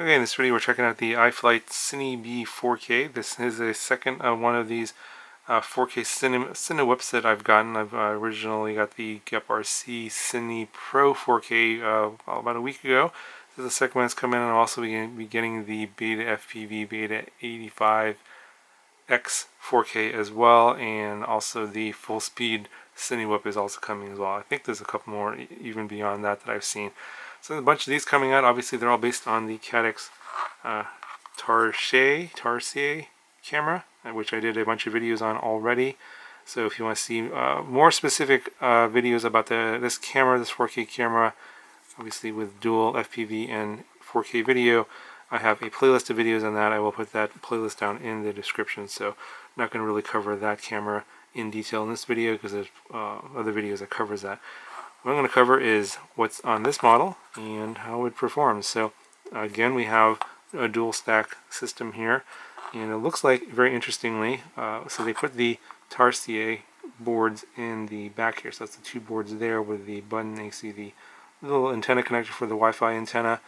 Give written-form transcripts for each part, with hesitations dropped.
Okay, in this video we're checking out the iFlight CIneBee 4K. This is a second one of these 4K Cinewhoops that I've gotten. I've originally got the GEP-RC Cine Pro 4K about a week ago. This is the second one that's come in, and I'll also be getting the Beta FPV Beta 85X 4K as well, and also the full speed Cinewhoop is also coming as well. I think there's a couple more even beyond that I've seen. So a bunch of these coming out. Obviously they're all based on the Caddx Tarsier camera, which I did a bunch of videos on already. So if you want to see more specific videos about this camera, this 4K camera, obviously with dual FPV and 4K video, I have a playlist of videos on that. I will put that playlist down in the description. So I'm not going to really cover that camera in detail in this video because there's other videos that covers that. What I'm going to cover is what's on this model and how it performs. So again, we have a dual stack system here, and it looks like, very interestingly, so they put the Tarsier boards in the back here. So that's the two boards there with the button. You see the little antenna connector for the Wi-Fi antenna.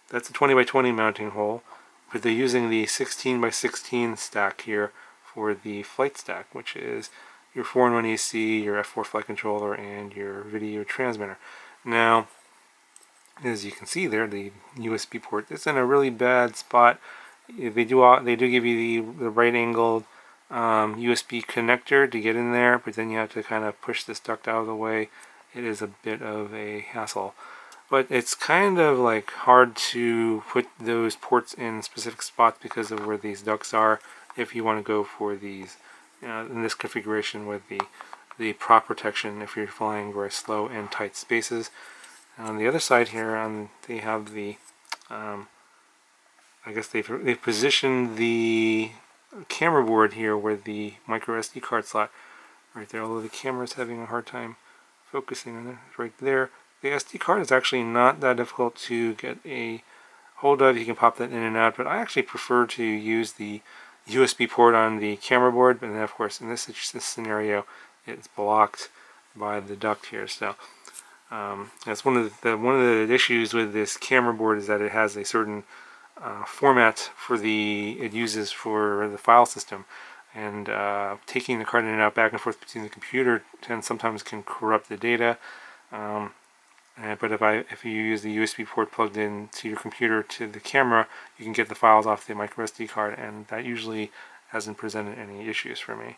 That's a 20 by 20 mounting hole, but they're using the 16 by 16 stack here for the flight stack, which is your 4-in-1 AC, your F4 flight controller, and your video transmitter. Now, as you can see there, the USB port is in a really bad spot. They do give you the right angled USB connector to get in there, but then you have to kind of push this duct out of the way. It is a bit of a hassle. But it's kind of like hard to put those ports in specific spots because of where these ducts are if you want to go for these in this configuration with the prop protection if you're flying very slow and tight spaces. On the other side here, they have the I guess they've positioned the camera board here with the micro SD card slot right there, although the camera's having a hard time focusing on it right there. The SD card is actually not that difficult to get a hold of. You can pop that in and out, but I actually prefer to use the USB port on the camera board, but then of course in this scenario it's blocked by the duct here. So that's one of the issues with this camera board, is that it has a certain format for it uses for the file system, and taking the card in and out back and forth between the computer sometimes can corrupt the data. But if you use the USB port plugged into your computer to the camera, you can get the files off the micro SD card, and that usually hasn't presented any issues for me.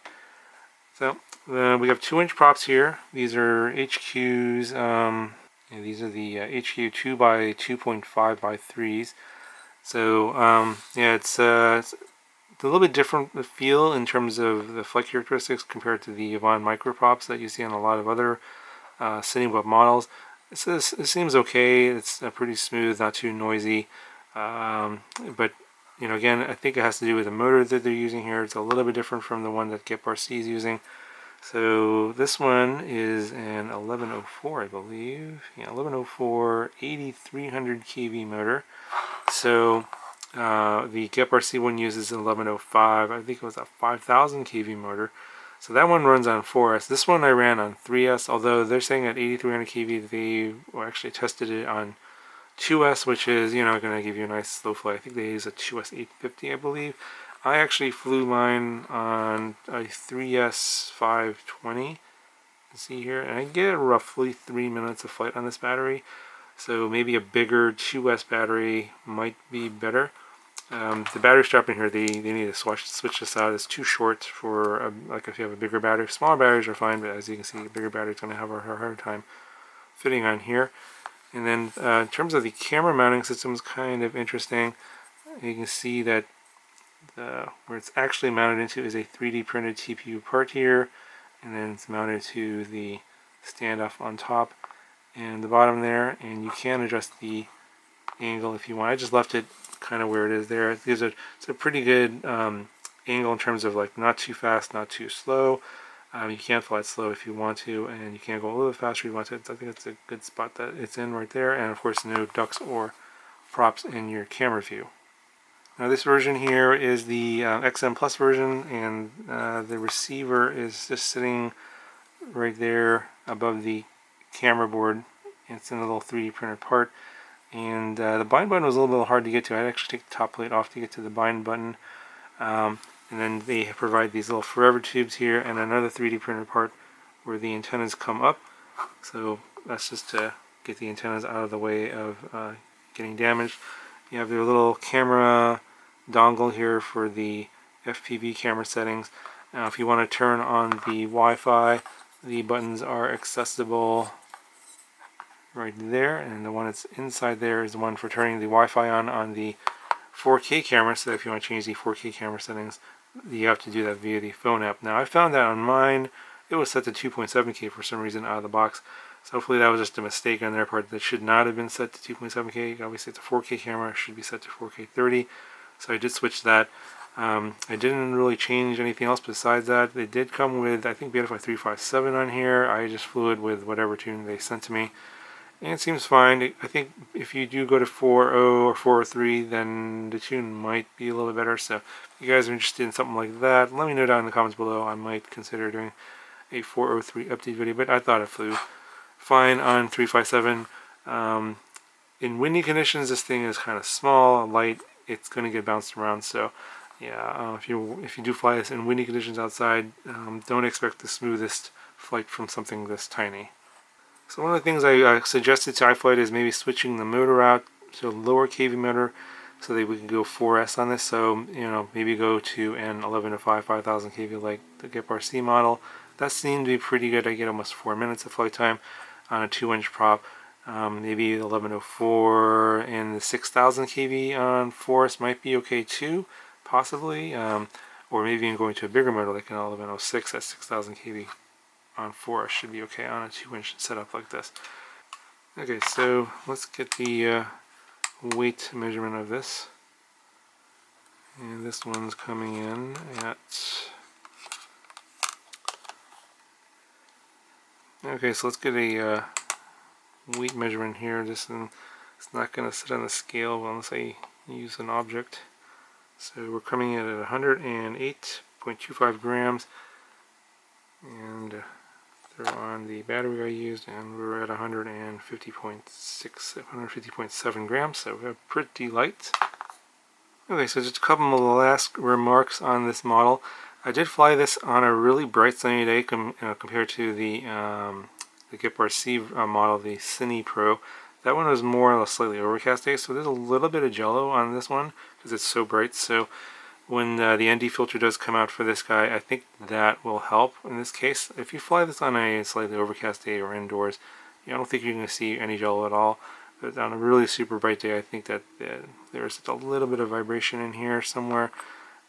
So we have 2-inch props here. These are HQs. These are the HQ 2 by 2.5 by 3s. So yeah, it's a little bit different feel in terms of the flight characteristics compared to the Yvonne micro props that you see on a lot of other Cinewhoop models. It seems okay. It's pretty smooth, not too noisy. But again, I think it has to do with the motor that they're using here. It's a little bit different from the one that GEP-RC is using. So this one is an 1104, I believe. Yeah, 1104 8300 kV motor. So the GEP-RC one uses an 1105. I think it was a 5000 kV motor. So that one runs on 4S. This one I ran on 3S, although they're saying at 8300 kV they actually tested it on 2S, which is going to give you a nice slow flight. I think they use a 2S 850, I believe. I actually flew mine on a 3S 520. You can see here, and I get roughly 3 minutes of flight on this battery. So maybe a bigger 2S battery might be better. The battery strap in here, they need to switch this out. It's too short for like if you have a bigger battery. Smaller batteries are fine, but as you can see, a bigger battery is going to have a harder time fitting on here. And then in terms of the camera mounting system, is kind of interesting. You can see that where it's actually mounted into is a 3D printed TPU part here, and then it's mounted to the standoff on top and the bottom there, and you can adjust the angle if you want. I just left it kind of where it is there. It's a pretty good angle in terms of like not too fast, not too slow. You can fly it slow if you want to, and you can go a little bit faster if you want to. I think it's a good spot that it's in right there, and of course no ducts or props in your camera view. Now this version here is the XM Plus version, and the receiver is just sitting right there above the camera board. It's in a little 3D printed part. And the bind button was a little bit hard to get to. I had to actually take the top plate off to get to the bind button. And then they provide these little forever tubes here and another 3D printed part where the antennas come up. So that's just to get the antennas out of the way of getting damaged. You have your little camera dongle here for the FPV camera settings. Now if you want to turn on the Wi-Fi, the buttons are accessible right there, and the one that's inside there is the one for turning the Wi-Fi on the 4K camera. So if you want to change the 4K camera settings, you have to do that via the phone app. Now I found that on mine it was set to 2.7K for some reason out of the box. So hopefully that was just a mistake on their part. That should not have been set to 2.7K. Obviously it's a 4K camera, it should be set to 4K 30. So I did switch that. I didn't really change anything else besides that. They did come with, I think, Betaflight 357 on here. I just flew it with whatever tune they sent to me. And it seems fine. I think if you do go to 4.0 or 4.03, then the tune might be a little bit better. So if you guys are interested in something like that, let me know down in the comments below. I might consider doing a 4.03 update video, but I thought it flew fine on 357. In windy conditions, this thing is kind of small, light. It's going to get bounced around. So yeah, if you do fly this in windy conditions outside, don't expect the smoothest flight from something this tiny. So one of the things I suggested to iFlight is maybe switching the motor out to a lower kV motor so that we can go 4S on this. So, you know, maybe go to an 1105 5000 kV like the GEP-RC model. That seemed to be pretty good. I get almost 4 minutes of flight time on a 2-inch prop. Maybe 1104 and the 6000 kV on 4S might be okay too, possibly. Or maybe even going to a bigger motor like an 1106 at 6000 kV. On 4 should be okay on a 2-inch setup like this. Okay, so let's get the weight measurement of this. And this one's coming in at... Okay, so let's get a weight measurement here. It's not going to sit on the scale unless I use an object. So we're coming in at 108.25 grams. And they're on the battery I used, and we're at 150.7 grams, so we're pretty light. Okay, so just a couple of last remarks on this model. I did fly this on a really bright sunny day compared to the GEP-RC model, the Cine Pro. That one was more or less slightly overcast day, so there's a little bit of jello on this one because it's so bright. So when the ND filter does come out for this guy, I think that will help in this case. If you fly this on a slightly overcast day or indoors, I don't think you're going to see any jello at all. But on a really super bright day, I think that there's a little bit of vibration in here somewhere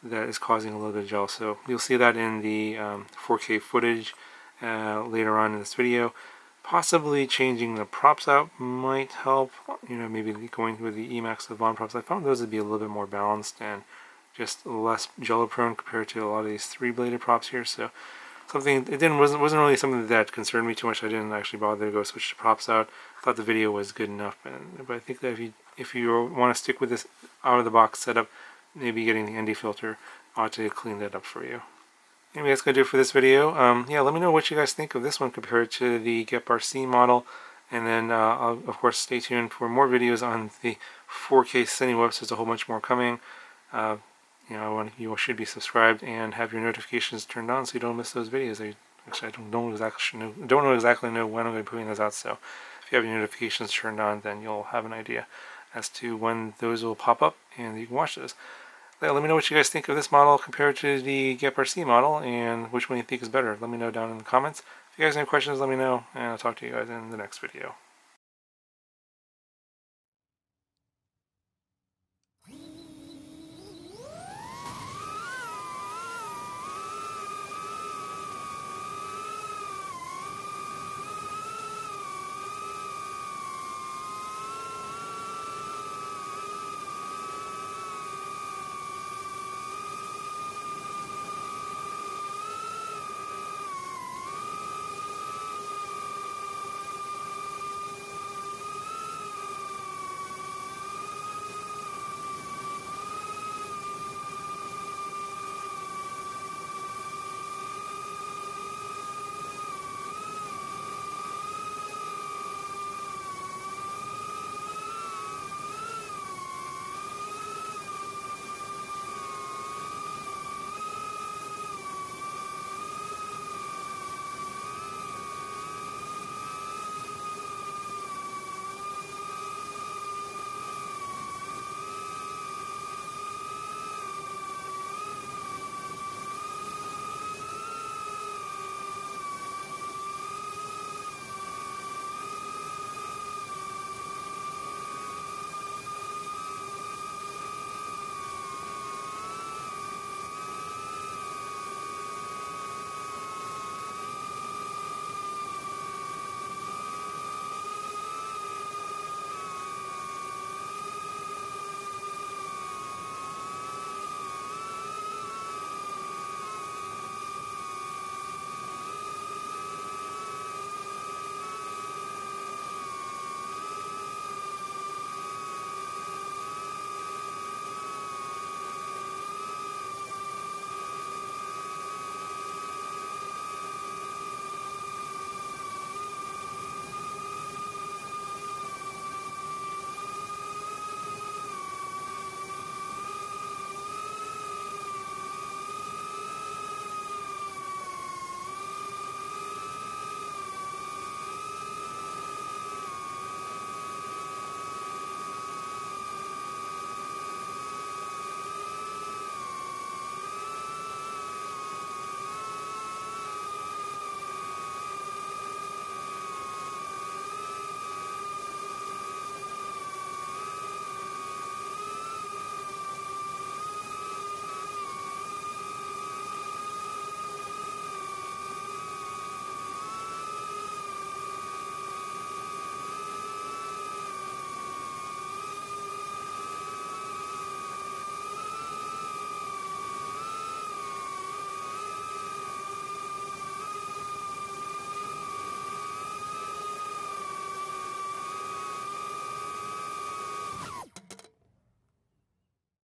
that is causing a little bit of jello. So you'll see that in the 4K footage later on in this video. Possibly changing the props out might help. Maybe going with the Emax Savant props. I found those would be a little bit more balanced and just less jello prone compared to a lot of these 3-bladed props here. So wasn't really something that concerned me too much. I didn't actually bother to go switch the props out. I thought the video was good enough, but I think that if you want to stick with this out of the box setup, maybe getting the ND filter ought to clean that up for you. Anyway, that's going to do it for this video. Yeah, let me know what you guys think of this one compared to the GEP-RC model. And then, I'll, of course, stay tuned for more videos on the 4K Cinewhoop. There's a whole bunch more coming. You should be subscribed and have your notifications turned on so you don't miss those videos. I don't exactly know when I'm going to be putting those out. So if you have your notifications turned on, then you'll have an idea as to when those will pop up and you can watch those. Let me know what you guys think of this model compared to the GEP-RC model and which one you think is better. Let me know down in the comments. If you guys have any questions, let me know, and I'll talk to you guys in the next video.